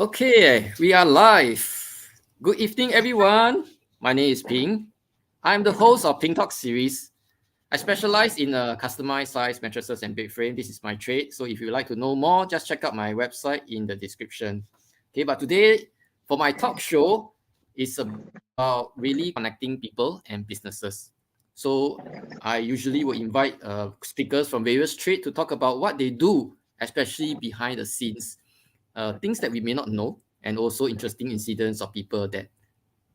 Okay, we are live. Good evening, everyone. My name is Ping. I'm the host of Ping Talk series. I specialize in customized size mattresses and bed frame. This is my trade. So if you'd like to know more, just check out my website in the description. Okay, but today for my talk show, it's about really connecting people and businesses. So I usually will invite speakers from various trades to talk about what they do, especially behind the scenes, things that we may not know, and also interesting incidents of people that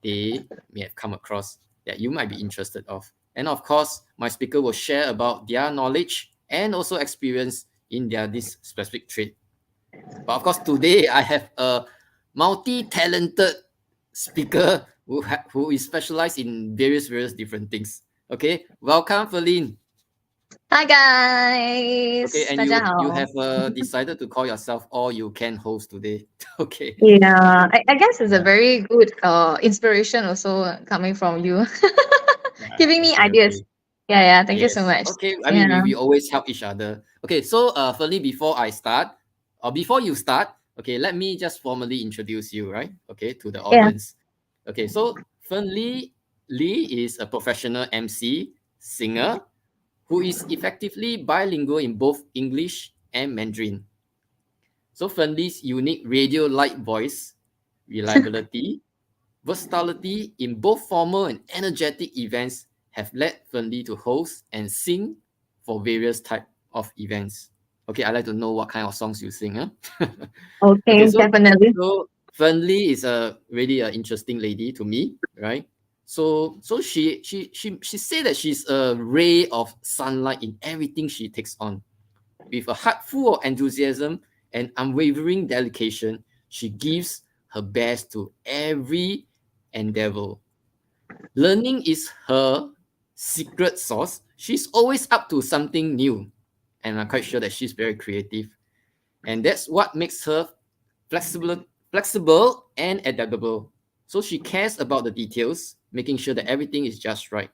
they may have come across that you might be interested of. And of course, my speaker will share about their knowledge and also experience in their this specific trade. But of course, today I have a multi-talented speaker who is specialized in various different things. Okay, welcome, Ferlyn. Hi Okay, guys, and 大家 you 好。have decided to call yourself all you can host today. Okay. Yeah, I guess it's a Yeah. very good inspiration also coming from you, Yeah. giving me Okay. ideas. Okay. Yeah, thank you so Yes. much. Okay. I mean, Yeah, we always help each other. Okay. So, Ferlyn, before I start, or before you start, okay, let me just formally introduce you, right? Okay, to the yeah. audience. Okay. So, Lee is a professional MC, singer, who is effectively bilingual in both English and Mandarin. So, Lee's unique radio-like voice, reliability, versatility in both formal and energetic events have led Lee to host and sing for various type of events. Okay, I like to know what kind of songs you sing. Huh? Okay, Okay, definitely. so Lee is a really interesting lady to me, right? So she said that she's a ray of sunlight in everything she takes on. With a heart full of enthusiasm and unwavering dedication, she gives her best to every endeavor. Learning is her secret sauce. She's always up to something new, and I'm quite sure that she's very creative. And that's what makes her flexible and adaptable. So she cares about the details, making sure that everything is just right.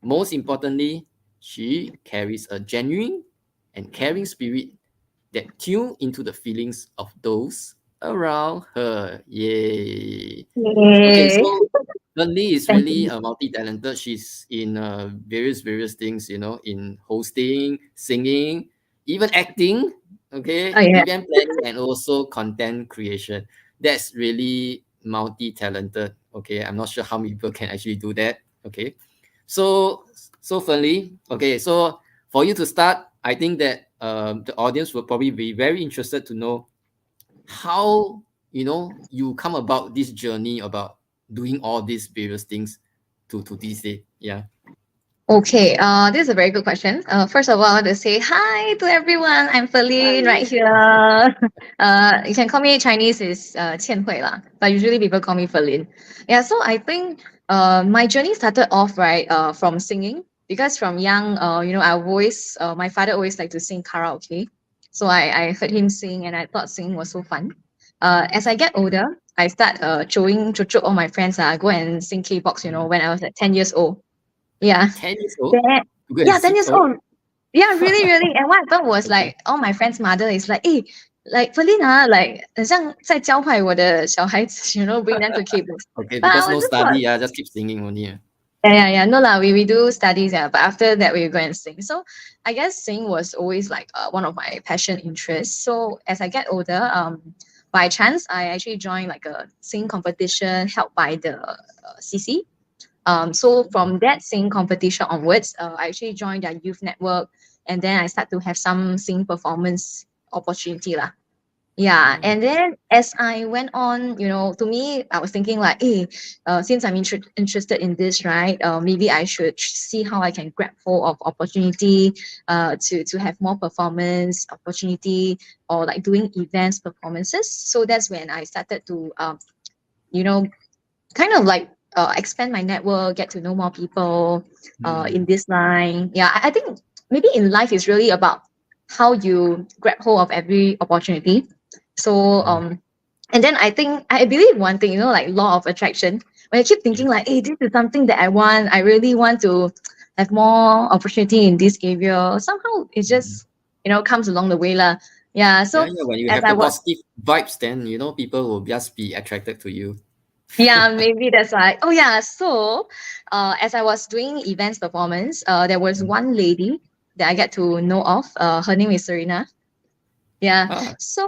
Most importantly, she carries a genuine and caring spirit that tune into the feelings of those around her. Yay. Okay, Yay. so Lee is Thank really you. multi-talented. She's in various things, in hosting, singing, even acting, Oh okay, yeah. event planning, and also content creation. That's really multi-talented. Okay, I'm not sure how many people can actually do that. Okay, so Lee, okay, so for you to start, I think that the audience will probably be very interested to know how you come about this journey about doing all these various things to this day. Yeah. Okay, this is a very good question. First of all, I want to say hi to everyone. I'm Ferlyn right Hi. here. You can call me Chinese is 倩惠 lah, but usually people call me Ferlyn. Yeah, so I think my journey started off right from singing because from young, I've always my father always liked to sing karaoke, so I heard him sing and I thought singing was so fun. As I get older, I start showing all my friends go and sing K-box. When I was like 10 years old. Yeah. 10 years old Then to go and yeah, 10 seek years her. old. Yeah, really, really. And what happened was Okay. like all my friends' mother is like, hey, like Felina, like 很像在教坏我的小孩子, bring them to K-box. Okay, But I because was no just thought, study, just keep singing only. yeah. No lah, we do studies, yeah. But after that, we go and sing. So I guess singing was always like one of my passion interests. So as I get older, by chance, I actually joined like a singing competition held by the CC. So from that singing competition onwards, I actually joined their youth network, and then I start to have some singing performance opportunity lah. Yeah, Oh. and then as I went on, to me, I was thinking like, hey, since I'm interested in this, right? Maybe I should see how I can grab hold of opportunity, to have more performance opportunity or like doing events performances. So that's when I started to, you know, kind of like expand my network, get to know more people in this line. Yeah, I think maybe in life is really about how you grab hold of every opportunity. So and then I believe one thing, like law of attraction. When I keep thinking Yes. like, hey, this is something that I want, I really want to have more opportunity in this area. Somehow it just comes along the way lah. Yeah. Yeah, So yeah. When you as have I the was, positive vibes, then people will just be attracted to you. yeah, maybe that's why. Oh yeah. So, as I was doing events performance, there was Mm. one lady that I get to know of. Her name is Serena. Yeah. Ah, So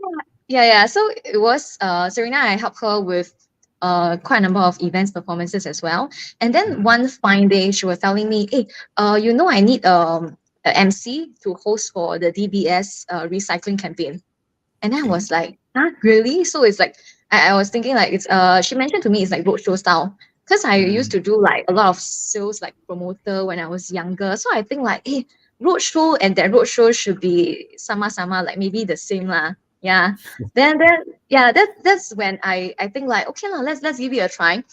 yeah. So it was Serena. I helped her with quite a number of events performances as well. And then mm, one fine day, she was telling me, "Hey, I need a MC to host for the DBS recycling campaign." And then I okay. was like, huh, really? So it's like I was thinking like it's she mentioned to me it's like roadshow style. Because I used Mm, to do like a lot of sales like promoter when I was younger. So I think like, hey, roadshow and that roadshow should be sama like maybe the same lah. Yeah. Then yeah, that's when I think like okay lah, let's give it a try.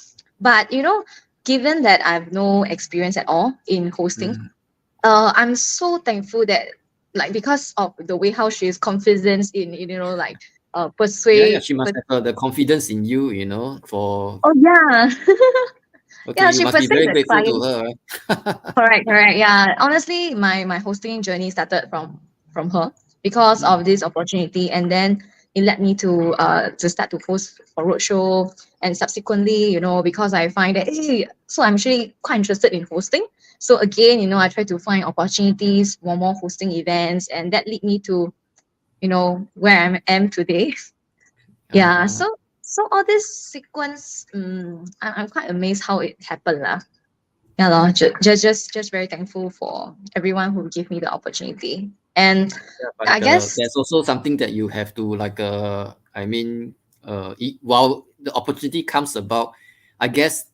But given that I have no experience at all in hosting, mm. I'm so thankful that like because of the way how she is confident in like Yeah, yeah. persuade She must but have the confidence in you, for oh yeah. okay, Yeah, you she must be persuade very the grateful to client. her, right? Correct, yeah, honestly my hosting journey started from her because Mm, of this opportunity, and then it led me to start to host for roadshow, and subsequently because I find that hey, so I'm actually quite interested in hosting. So again, I try to find opportunities for more hosting events, and that lead me to where am today. Yeah, uh, so all this sequence, I'm quite amazed how it happened lah. Yeah, lor, just very thankful for everyone who gave me the opportunity. And yeah, but I guess, there's also something that you have to I mean, while the opportunity comes about, I guess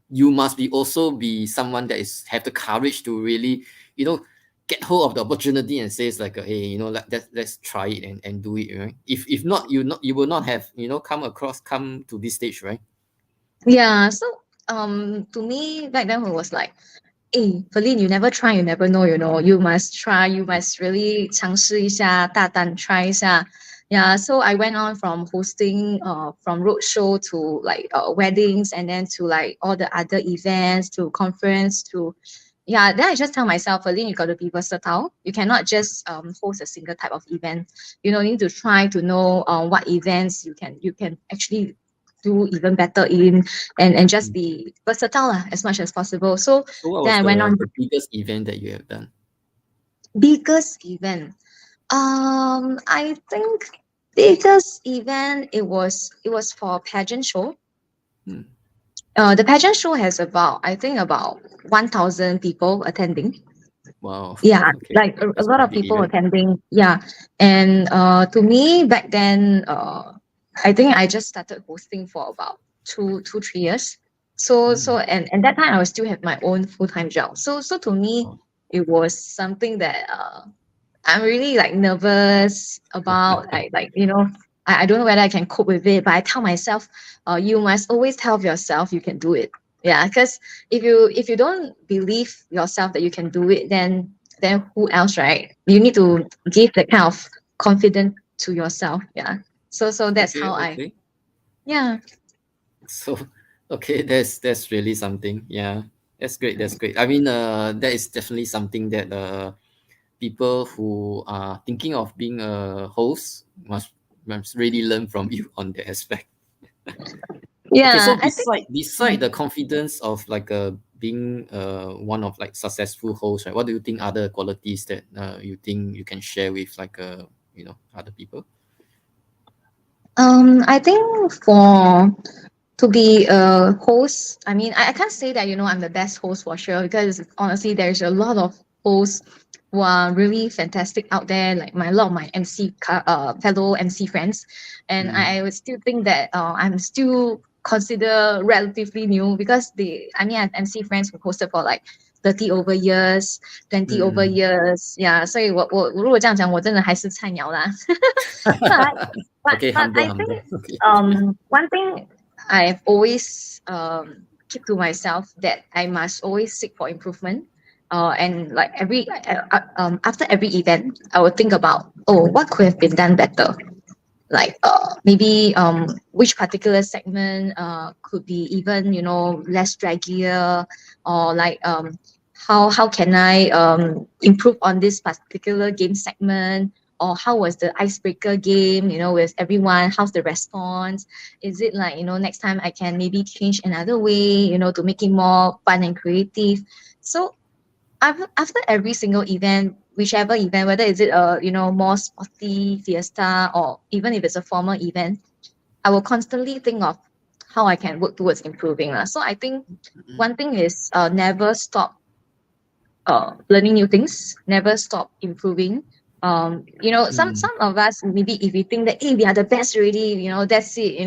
you must be also be someone that is have the courage to really, you know, get hold of the opportunity and says like, hey, let's try it and do it, right? If not, you will not have come to this stage, right? yeah, so to me back then it was like, hey, Ferlyn, you never try, you never know, you must try, you must really 尝试一下，大胆 try 一下. Yeah, so I went on from hosting from roadshow to like weddings, and then to like all the other events, to conference, to yeah, then I just tell myself, Ferlyn, you got to be versatile. You cannot just host a single type of event. You need to try to know what events you can actually do even better in, and just Mm. be versatile lah, as much as possible. So So what then was I went on the biggest event that you have done? biggest event. I think biggest event, it was for pageant show. Hmm. The pageant show has about, I think, about 1,000 people attending. Wow. Yeah, Okay, like a that's lot quite a of big people event. attending. Yeah, and to me back then, I think I just started hosting for about 3 years. So Mm. and that time I was still have my own full-time job. So to me, Wow. it was something that I'm really like nervous about. I don't know whether I can cope with it, but I tell myself, you must always tell yourself you can do it. Yeah, because if you don't believe yourself that you can do it, then who else, right? You need to give that kind of confidence to yourself. Yeah. So that's Okay, how I. okay. Yeah. So, okay, that's really something. Yeah, that's great. That's great. I mean, that is definitely something that people who are thinking of being a host must really learn from you on that aspect. Okay, so Yeah. I think. beside the confidence of like being one of like successful hosts, right? What do you think other qualities that you think you can share with like other people? I think for to be a host, I mean, I can't say that I'm the best host for sure, because honestly there's a lot of hosts who are really fantastic out there, like a lot of my fellow MC friends, and Mm, I would still think that I'm still consider relatively new, because I mean I have MC friends who hosted for like 30 over years, 20 over mm, years, yeah. 所以我如果这样讲，我真的还是菜鸟啦。but okay, but humble, I think humble. Okay. one thing I've always keep to myself, that I must always seek for improvement. And like after every event, I would think about, oh, what could have been done better. Like maybe which particular segment could be even less draggier, or like how can I improve on this particular game segment, or how was the icebreaker game, with everyone? How's the response? Is it like, next time I can maybe change another way, to make it more fun and creative? So after every single event, whichever event, whether is it a more sporty fiesta or even if it's a formal event, I will constantly think of how I can work towards improving. So I think one thing is never stop learning new things, never stop improving. Some of us, maybe if we think that, hey, we are the best already, that's it,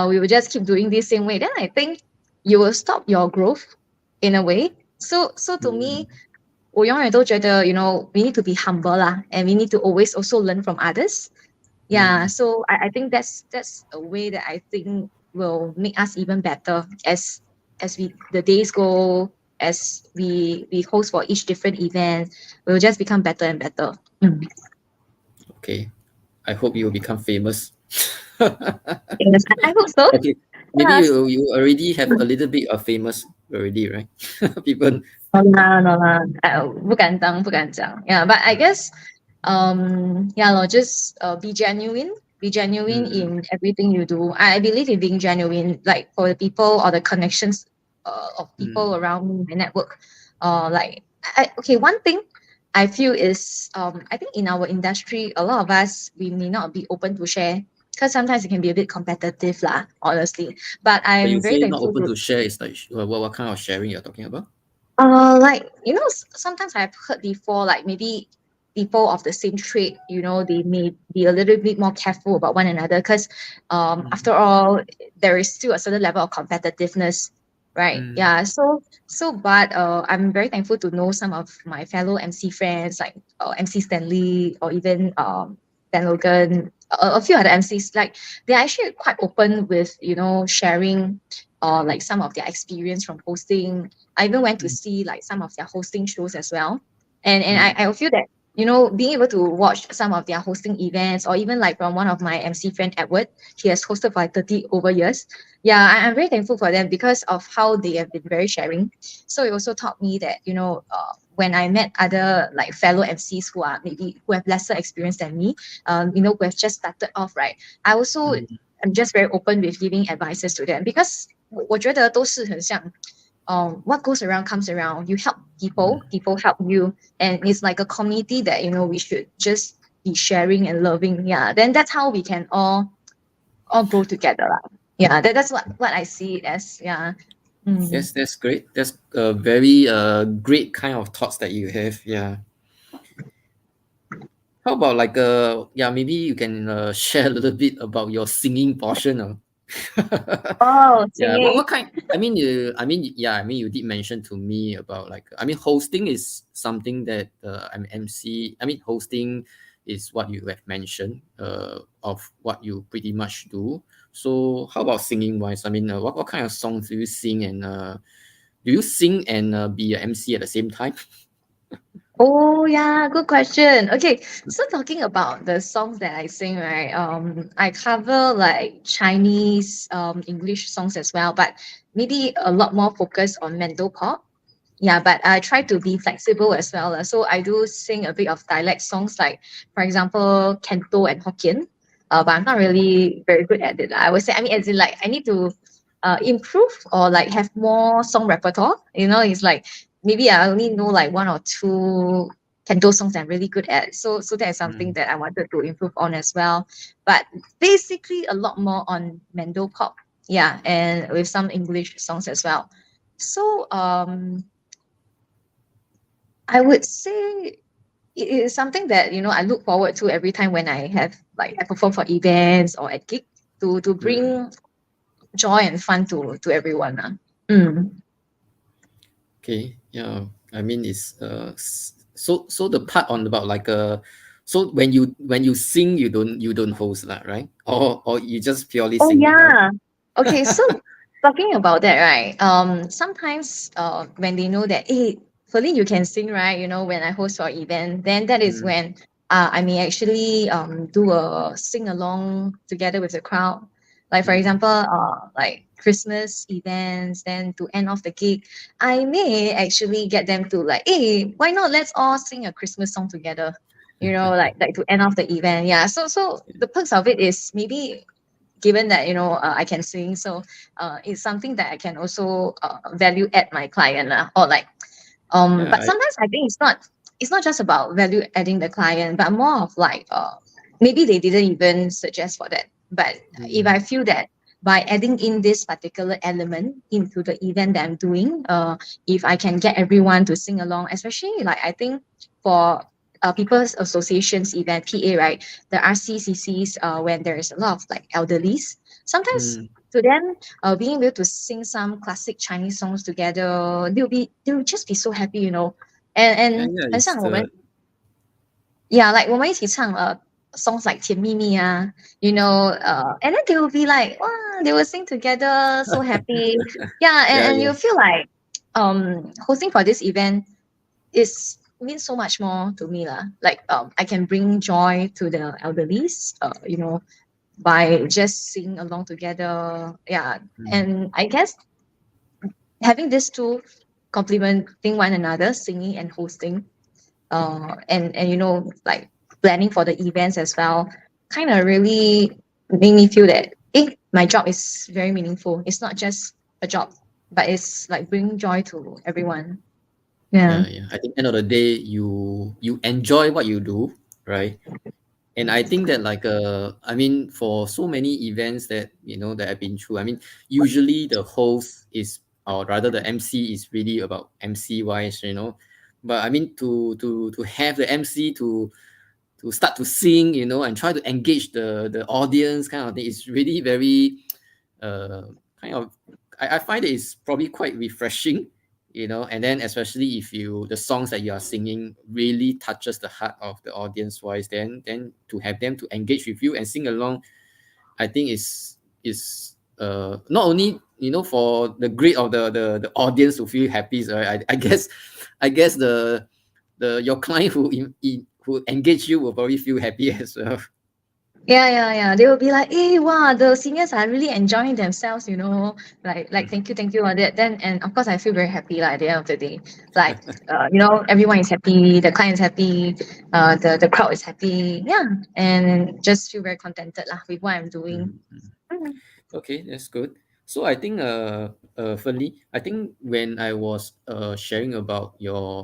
we will just keep doing this same way. Then I think you will stop your growth in a way. So to me, 我永远都觉得, we need to be humble lah, and we need to always also learn from others. Yeah, so I think that's a way that I think will make us even better as the days go, as we host for each different event, we'll just become better and better. Okay, I hope you will become famous. Yes, I hope so. Okay, maybe Yes. you already have a little bit of famous already, right? People. No lah, no lah. 不敢当，不敢讲. Yeah, but I guess, yeah, lor, just be genuine. Be genuine Mm, in everything you do. I believe in being genuine, like for the people or the connections of people mm, around me, my network. Okay, one thing I feel is, I think in our industry, a lot of us, we may not be open to share because sometimes it can be a bit competitive lah, honestly. But When you I'm very say not thankful open to to share, it's like what kind of sharing you're talking about? Like, sometimes I've heard before, like maybe people of the same trade, they may be a little bit more careful about one another because, after all, there is still a certain level of competitiveness, right? Mm, Yeah. But I'm very thankful to know some of my fellow MC friends, like MC Stanley or even Dan Logan, a few other MCs. Like they're actually quite open with sharing, like some of their experience from hosting. I even went to mm, see like some of their hosting shows as well. And mm, I feel that, being able to watch some of their hosting events, or even like from one of my MC friend Edward, he has hosted for like 30 over years. Yeah, I'm very thankful for them because of how they have been very sharing. So it also taught me that, when I met other like fellow MCs who have lesser experience than me, who have just started off, right? I also mm, am just very open with giving advices to them because 我觉得都是很像 what goes around comes around. You help mm. people, people help you, and it's like a community that we should just be sharing and loving. Yeah, then that's how we can all grow together. Lah. Yeah, that's what I see it as. Yeah. Mm. That's great. That's a very great kind of thoughts that you have. Yeah. How about like yeah, maybe you can share a little bit about your singing portion. Oh, Yeah, what singing. kind? Yeah, I mean, you did mention to me about like, I mean, hosting is something that I'm MC. I mean, hosting is what you have mentioned of what you pretty much do. So, how about singing wise? I mean, what kind of songs do you sing, and do you sing and be an MC at the same time? Oh yeah, good question. Okay, so talking about the songs that I sing, right? I cover like Chinese, English songs as well, but maybe a lot more focused on Mando pop. Yeah, but I try to be flexible as well. So I do sing a bit of dialect songs, like for example, Canto and Hokkien. But I'm not really very good at it. I would say, I mean, as in like I need to improve or like have more song repertoire. It's like maybe I only know like one or two Canto songs I'm really good at. So that is something Mm. that I wanted to improve on as well. But basically a lot more on Mando pop. Yeah, and with some English songs as well. So I would say it is something that I look forward to every time when I perform for events or at gig to Mm. bring joy and fun to everyone. Mm. Okay, yeah. I mean, it's so the part on about like so when you sing, you don't host that, right? Or you just purely Oh singing, right? yeah. Okay, so talking about that, right? Sometimes when they know that, hey, Ferlyn, you can sing, right? When I host for event, then that is Mm, when I may actually do a sing along together with the crowd. Like for mm, example, like Christmas events, then to end off the gig, I may actually get them to like, hey, why not let's all sing a Christmas song together? like to end off the event. Yeah. So the perks of it is maybe given that I can sing, so it's something that I can also value add my client or like Yeah, but sometimes I think it's not just about value adding the client, but more of like maybe they didn't even suggest for that. But if I mm, feel that by adding in this particular element into the event that I'm doing, if I can get everyone to sing along, especially like I think for people's associations event PA, right? The RCCCs, when there's a lot of like elderlies, sometimes mm, to them, being able to sing some classic Chinese songs together, they'll just be so happy, and yeah, and yeah. 很 It's 像我们 the yeah, like 我们一起唱songs like 甜蜜蜜 and then they will be like, wow, they will sing together, so happy. Yeah, and, yeah, and yeah, you feel like hosting for this event is means so much more to me lah. Like I can bring joy to the elderlies, by just singing along together. Yeah, mm, and I guess having these two complementing one another, singing and hosting, and like planning for the events as well, kind of really made me feel that my job is very meaningful. It's not just a job, but it's like bringing joy to everyone. Yeah. yeah, yeah. I think end of the day, you enjoy what you do, right? And I think that like I mean, for so many events that that I've been through, I mean, usually the host is, or rather the MC is really about MC wise, but I mean to have the MC to start to sing, and try to engage the audience kind of thing, is really very uh kind of, I find it is probably quite refreshing, and then especially if the songs that you are singing really touches the heart of the audience wise, then to have them to engage with you and sing along, I think is not only for the grade of the audience to feel happy, so I guess the your client who engage you will probably feel happy as well. Yeah, yeah, yeah. They will be like, "Hey, wow, the seniors are really enjoying themselves, like thank you, all that." Then, and of course, I feel very happy, like at the end of the day, like everyone is happy, the client is happy, the crowd is happy, yeah, and just feel very contented lah with what I'm doing. Mhm. Mhm. Okay, that's good. So I think Ferlyn, I think when I was sharing about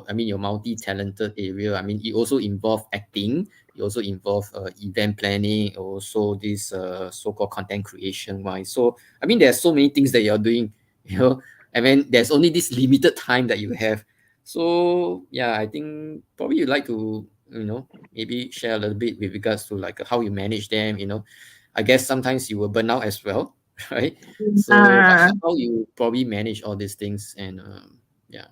I mean your multi-talented area, I mean it also involved acting, it also involved event planning, also this so-called content creation wise. So I mean there's so many things that you're doing, I mean there's only this limited time that you have. So yeah, I think probably you'd like to, maybe share a little bit with regards to like how you manage them, I guess sometimes you will burn out as well, right? So Uh, how you probably manage all these things, and yeah.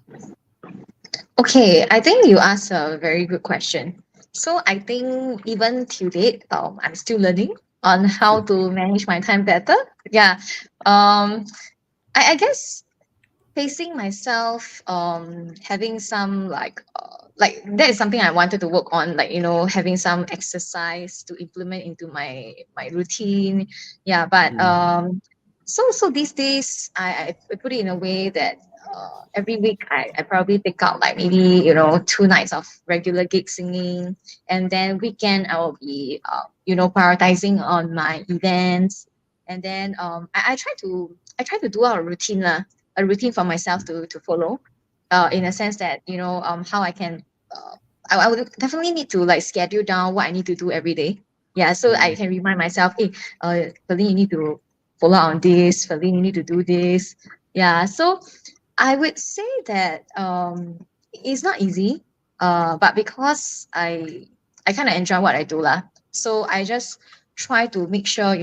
okay, I think you asked a very good question. So I think even till date, I'm still learning on how to manage my time better. Yeah. I guess pacing myself, having some like that is something I wanted to work on, like having some exercise to implement into my routine. Yeah, but Mm, so these days I put it in a way that every week I probably pick out like maybe 2 nights of regular gig singing, and then weekend I will be prioritizing on my events, and then I try to do out a routine for myself to follow, in a sense that how I can I would definitely need to like schedule down what I need to do every day. Yeah, so I mm, can remind myself, hey, Feline, you need to follow on this, Feline, you need to do this. Yeah, so I would say that it's not easy, but because I kind of enjoy what I do lah, so I just try to make sure,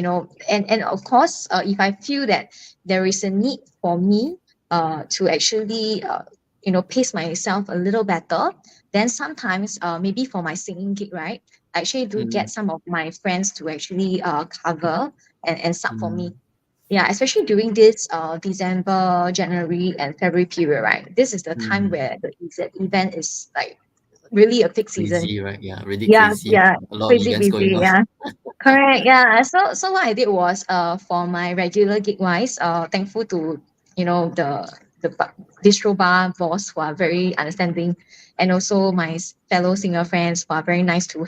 and of course, if I feel that there is a need for me to actually pace myself a little better, then sometimes maybe for my singing gig, right, I actually do get mm, some of my friends to actually cover and sub for me. mm. Yeah, especially during this December, January, and February period, right? This is the time Mm. where the event is like really a peak season. Crazy, right? Yeah, really Yeah, crazy. yeah, A lot of crazy events going busy. on. Yeah, correct. Yeah. So what I did was for my regular gig wise, thankful to the bistro bar boss who are very understanding, and also my fellow singer friends who are very nice to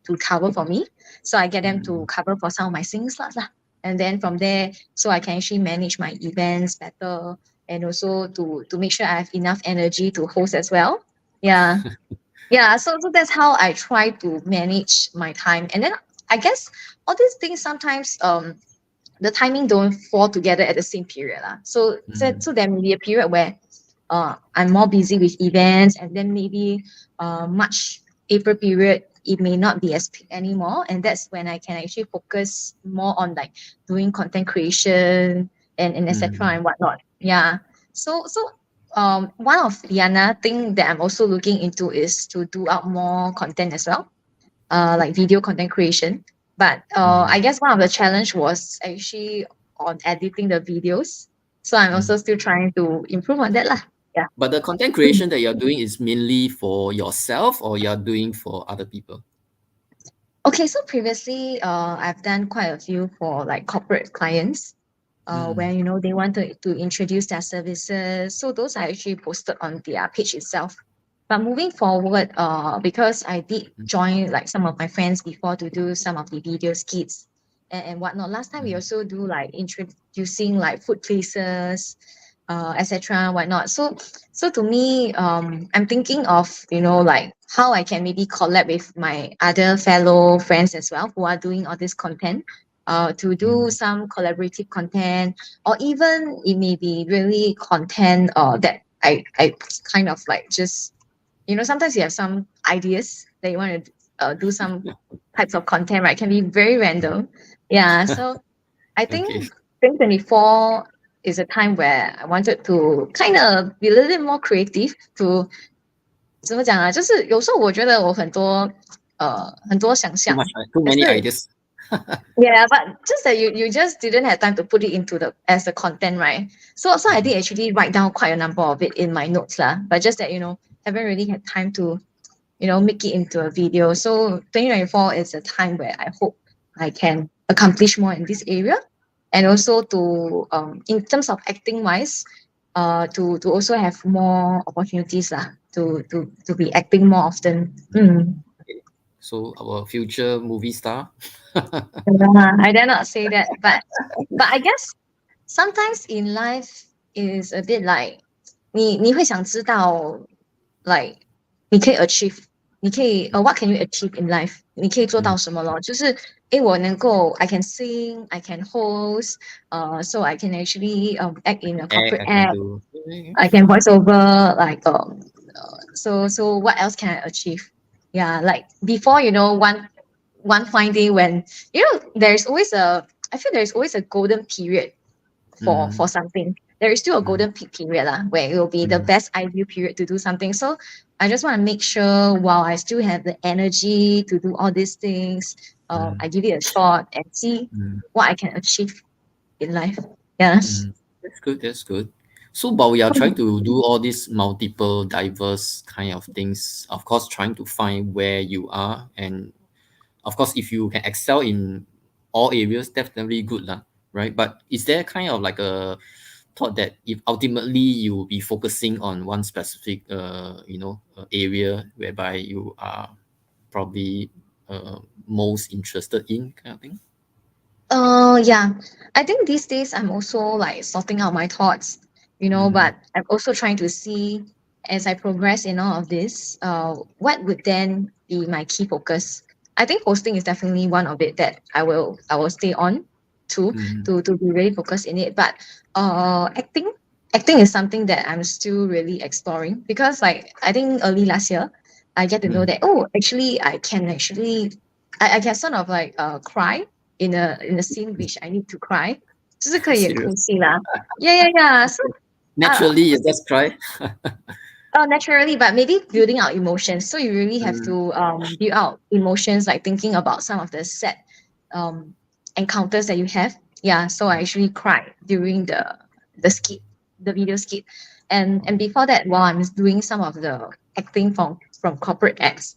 to cover for me. So I get them to cover for some of my singing slots lah. And then from there, so I can actually manage my events better, and also to make sure I have enough energy to host as well. Yeah. Yeah, so that's how I try to manage my time. And then I guess all these things sometimes the timing don't fall together at the same period lah. So there may be a period where I'm more busy with events, and then maybe March April period it may not be as peak anymore, and that's when I can actually focus more on like doing content creation and etc. and whatnot. Yeah. So one of the another thing that I'm also looking into is to do out more content as well, like video content creation. But I guess one of the challenge was actually on editing the videos. So I'm also still trying to improve on that lah. Yeah. But the content creation that you're doing is mainly for yourself or you're doing for other people? Okay, so previously, I've done quite a few for like corporate clients, where they want to introduce their services. So those are actually posted on their page itself. But moving forward, because I did join like some of my friends before to do some of the video skits and whatnot. Last time we also do like introducing like food places, etc. whatnot. So to me, I'm thinking of like how I can maybe collab with my other fellow friends as well who are doing all this content, to do some collaborative content, or even it may be really content that I kind of like just sometimes you have some ideas that you want to do some types of content, right? Can be very random. Yeah. So I think Okay. 2024 is a time where I wanted to kind of be a little bit more creative to 怎么讲啊？就是有时候我觉得我很多想 Too 象，much, too 可 many 是 ideas. yeah, but just that you just didn't have time to put it into the as the content, right? So I did actually write down quite a number of it in my notes lah. But just that haven't really had time to make it into a video. So 2024 is a time where I hope I can accomplish more in this area, and also to in terms of acting wise, to also have more opportunities lah to be acting more often. So our future movie star. I dare not say that, but I guess sometimes in life is a bit like 你会想知道 like 你可以 achieve 你可以 what can you achieve in life 你可以做到什么 咯 就是我能够 I can sing, I can host, so I can actually act in a corporate I can app, do. I can voice over like so what else can I achieve? Yeah, like before one fine day when there's always I feel there's always a golden period for something. There is still a golden peak period lah, where it will be the best ideal period to do something. So I just want to make sure while I still have the energy to do all these things, I give it a shot and see what I can achieve in life. Yeah. That's good. That's good. So while we are trying to do all these multiple, diverse kind of things, of course, trying to find where you are, and of course, if you can excel in all areas, definitely good lah, right? But is there kind of like a thought that if ultimately you will be focusing on one specific, area whereby you are probably most interested in, kind of thing? Yeah. I think these days I'm also like sorting out my thoughts, but I'm also trying to see as I progress in all of this, what would then be my key focus. I think hosting is definitely one of it that I will stay on to be really focused in it. But acting is something that I'm still really exploring, because like I think early last year I get to know that actually I can sort of like cry in a scene which I need to cry. 就是可以哭戏 啦. Yeah. So Naturally, you just cry. naturally, but maybe building out emotions. So you really have to build out emotions, like thinking about some of the sad encounters that you have. Yeah, so I actually cried during the skit, the video skit, and before that, while I'm doing some of the acting from corporate ads,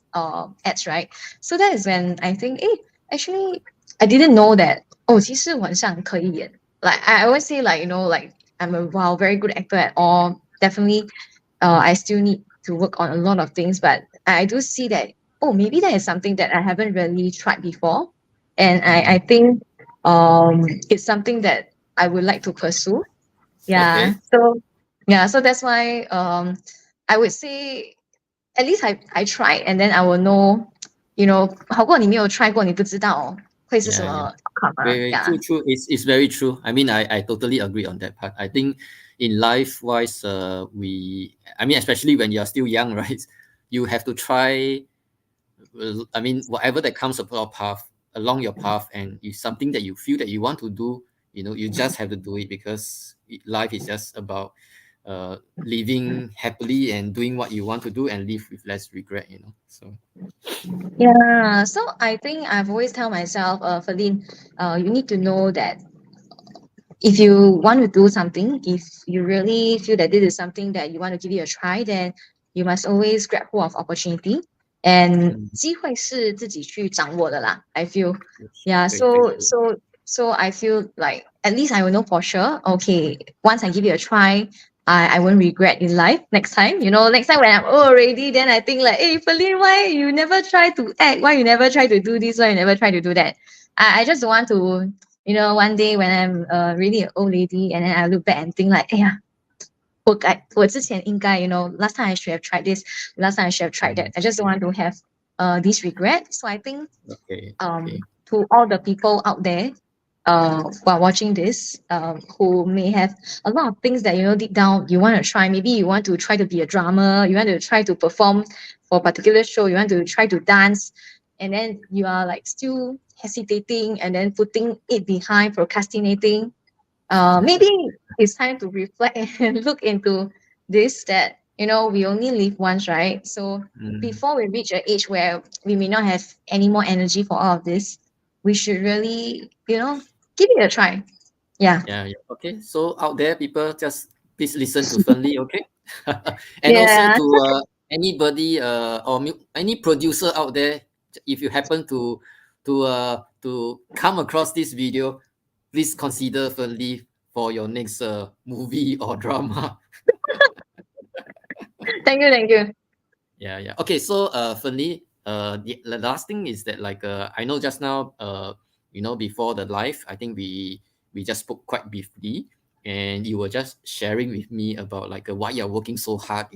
right? So that is when I think, actually, I didn't know that. Oh, 其实晚上可以演. Like I always say, like like I'm a very good actor at all. definitely I still need to work on a lot of things, but I do see that, oh, maybe that is something that I haven't really tried before. And I Mm. think it's something that I would like to pursue. Yeah. Okay. So that's why I would say at least I tried, and then I will know, 好过你没有 try 过，你不知道会是什么 Yeah, yeah. outcome 啊。Very Yeah. true, true. It's very true. I mean, I totally agree on that part. I think in life wise, I mean, especially when you're still young, right? You have to try. I mean, whatever that comes up your path, along your path, and it's something that you feel that you want to do, you just have to do it because life is just about living happily and doing what you want to do and live with less regret. So, Yeah. So I think I've always tell myself, Ferlyn, you need to know that if you want to do something, if you really feel that this is something that you want to give it a try, then you must always grab hold of opportunity. And mm, 机会是自己去掌握的啦, I feel. yes, Yeah, very, very so true. so so I feel like at least I will know for sure. Okay, once I give it a try, I won't regret in life next time. Next time when I'm old already, then I think like, hey, Feline, why you never try to act? Why you never try to do this? Why you never try to do that? I just don't want to, one day when I'm really an old lady, and then I look back and think like, yeah, 我之前应该, last time I should have tried this, last time I should have tried that. Mm, I just don't want to have this regret. So I think okay, okay. to all the people out there who are watching this, who may have a lot of things that, deep down you want to try. Maybe you want to try to be a drummer, you want to try to perform for a particular show, you want to try to dance, and then you are like still hesitating and then putting it behind, procrastinating. Maybe it's time to reflect and look into this, that we only live once, right? So Mm. before we reach an age where we may not have any more energy for all of this, we should really, give it a try. Yeah. Yeah, yeah. Okay. So out there, people, just please listen to Fernley, okay? And also Yeah. to anybody or any producer out there, if you happen to come across this video, please consider Fernley for your next movie or drama. Thank you. Thank you. Yeah, yeah. Okay, so Fernley, the last thing is that like I know just now before the live, I think we just spoke quite briefly, and you were just sharing with me about like why you're working so hard,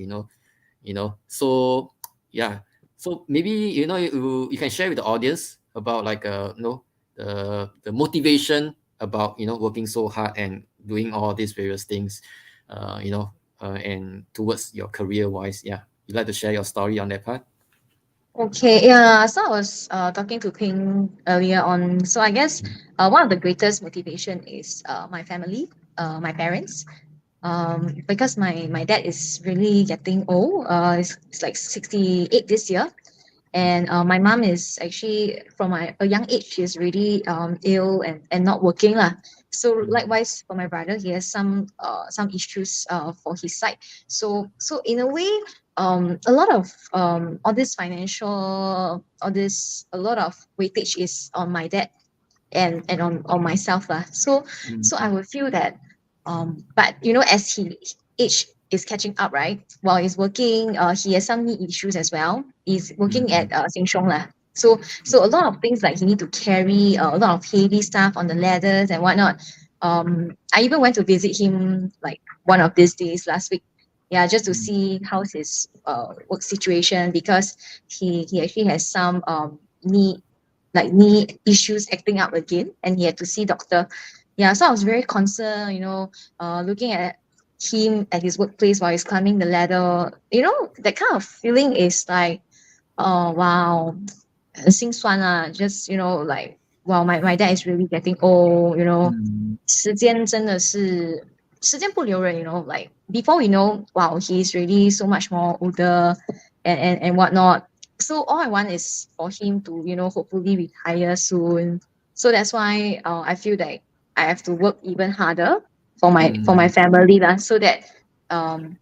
So yeah, so maybe you can share with the audience about like the motivation about working so hard and doing all these various things, and towards your career wise. Yeah, you'd like to share your story on that part? Okay, yeah. So I was talking to Ping earlier on. So I guess one of the greatest motivation is my family, my parents. Because my dad is really getting old. It's like 68 this year, and my mom is actually from a young age. She's really ill and not working lah. So Mm, likewise for my brother, he has some issues for his side. So in a way, a lot of all this financial, all this, a lot of weightage is on my dad and on myself lah. So I mm, would feel that, but as he age is catching up, right? While he's working, he has some knee issues as well. He's working mm, at Sheng Siong lah. So a lot of things like he need to carry a lot of heavy stuff on the ladders and whatnot. I even went to visit him like one of these days last week. Yeah, just to mm, see how's his work situation, because he actually has some knee issues acting up again, and he had to see doctor. Yeah, so I was very concerned, looking at him at his workplace while he's climbing the ladder. That kind of feeling is like, oh wow, 很心酸 ah. Just like, wow, my dad is really getting old. mm, 时间不留人. Like before we know, wow, he's really so much more older and whatnot. So all I want is for him to, hopefully retire soon. So that's why I feel that I have to work even harder for my mm, family lah, so that um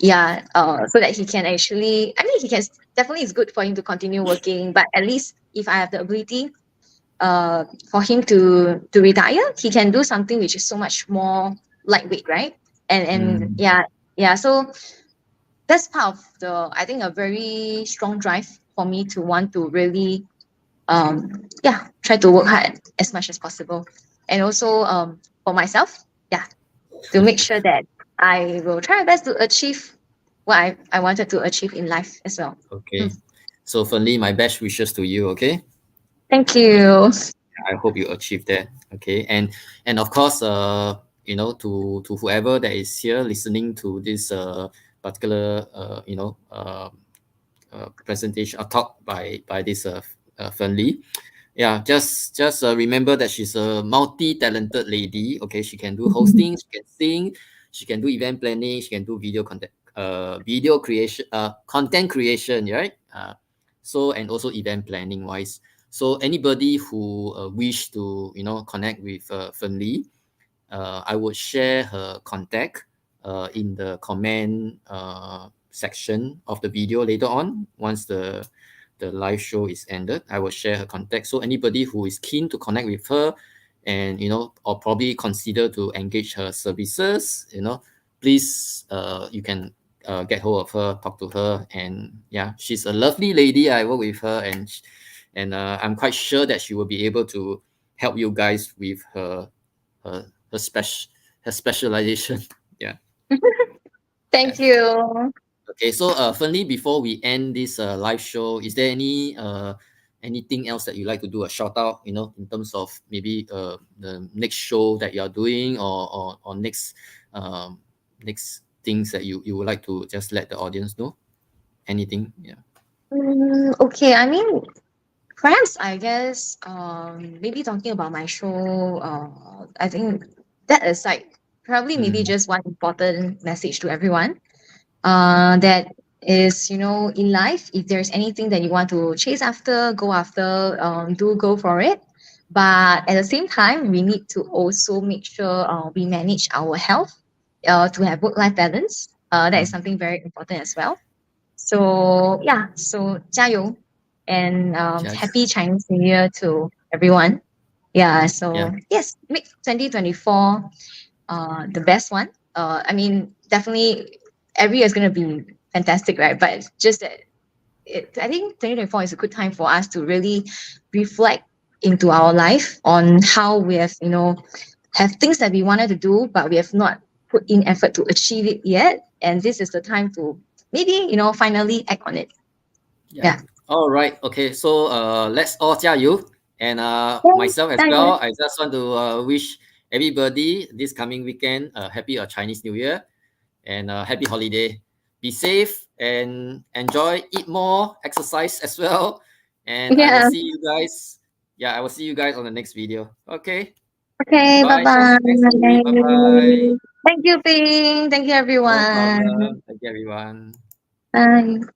yeah, so that he can actually, I mean, he can, definitely it's good for him to continue working, but at least if I have the ability for him to retire, he can do something which is so much more lightweight, right? And mm. yeah, Yeah, so that's part of the, I think, a very strong drive for me to want to really yeah, try to work hard as much as possible. And also for myself, yeah, to make sure that I will try my best to achieve what I wanted to achieve in life as well. Mm. Okay. So Ferlyn, my best wishes to you, okay? Thank you. I hope you achieve that. Okay. And of course, to whoever that is here listening to this particular presentation or talk by this Ferlyn. Yeah, just remember that she's a multi-talented lady. Okay, she can do hosting, she can sing, she can do event planning, she can do video creation, content creation, right? So and also event planning wise. So anybody who wish to connect with Ferlyn, I would share her contact in the comment section of the video later on. Once the live show is ended, I will share her contact. So anybody who is keen to connect with her, and or probably consider to engage her services, please you can get hold of her, talk to her, and yeah, she's a lovely lady. I work with her, and I'm quite sure that she will be able to help you guys with her special her specialization. Yeah. Thank you. Okay. So, Ferlyn, before we end this live show, is there anything else that you like to do a shout out? In terms of maybe the next show that you are doing, or next things that you would like to just let the audience know. Anything? Yeah. Okay, I mean, perhaps I guess maybe talking about my show, I think that aside, probably maybe Mm, just one important message to everyone. That is, in life, if there's anything that you want to chase after, go after, do go for it. But at the same time, we need to also make sure we manage our health to have work-life balance. That is mm, something very important as well. So yeah, so 加油 and just happy Chinese New Year to everyone. Yeah, yeah. so yes, make 2024 the best one. I mean, definitely every year is going to be fantastic, right? But it's just that I think 2024 is a good time for us to really reflect into our life on how we have, have things that we wanted to do, but we have not put in effort to achieve it yet. And this is the time to maybe, finally act on it. Yeah. Yeah. All right. Okay. So let's all 加油. And Yes, myself as thanks. well. I just want to wish everybody this coming weekend a happy Chinese New Year and a happy holiday. Be safe and enjoy. Eat more. Exercise as well. And I will Yeah. see you guys. Yeah, I will see you guys on the next video. Okay. Okay. Bye Bye. Thanks. bye. Thanks, Lee. Bye bye. Thank you, Ping. Thank you, No everyone. problem. Thank you, everyone. Bye.